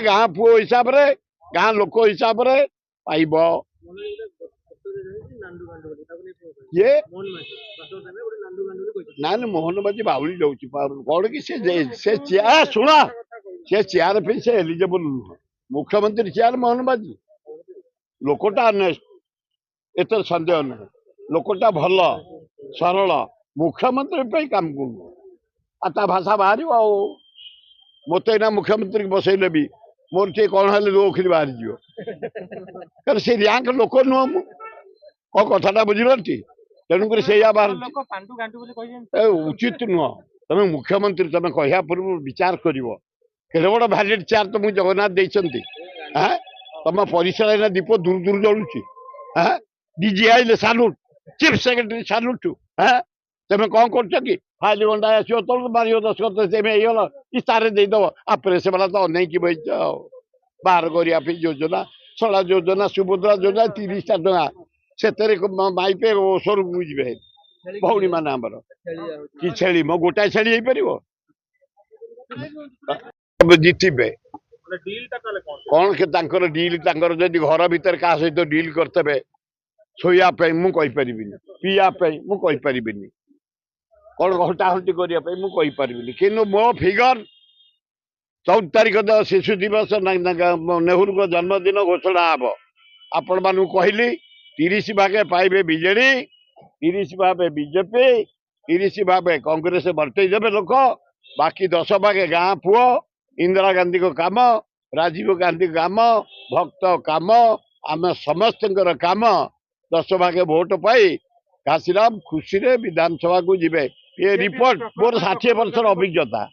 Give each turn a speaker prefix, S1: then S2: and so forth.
S1: गाँ पुओ हिसाब रे गाँ लोक हिसाब रे पाइब ये ना मोहन बाजी बाउली जाऊँ कौन कि से चेयर शुण से चेयर पे से एलिजिबल नुह मुख्यमंत्री चेयर मोहन बाजी लोकटा अनेस्ट एत सन्देह ना लोकटा भल सरल मुख्यमंत्री पे काम कर भाषा बाहर मत ना मुख्यमंत्री बसैले भी मोर टे कौन है लोखरी बाहर जी से रैंक लोक नुह मु कथा बुझी तेणुक से उचित नुह तुम मुख्यमंत्री तुम कह पूर्व विचार कर बड़ भैलिड चेयर तुमको जगन्नाथ देते हाँ तुम परिसर दीप दूर दूर जलुची हाँ डीजी आइले सालुट चीफ सेक्रेटरी सालुट हाँ तुम कौन कर फाइल गंडा आसो तुम मार दस इस्तार देदेव आ प्रेस वाला तो अनेक बच बाहर करने योजना सड़ा योजना सुभद्रा योजना 30टा टका से माइपे ओसर बुझे भौणी मान आमर कि छेली मो गोटाए छेली जीतबे कौन के डील जदि घर भीतर क्या सहित डील करते शोया मुझे पीया मुझे कौन हटाहटी करने कि मो फिगर 14 तारिख शिशु दिवस नेहरू को जन्मदिन घोषणा हम आपण मानू कहली 30 भागे पाइबे बीजेडी 30 भागे बीजेपी 30 भागे कांग्रेस बंटई देवे लोक बाकी 10 भागे गाँ पुओ इंदिरा गांधी को काम राजीव गांधी काम भक्त काम आम समस्त काम 10 भागे भोट पाई काशीराम खुशी रे विधानसभा को जीवे ये रिपोर्ट मोर 60 वर्ष अभिज्ञता।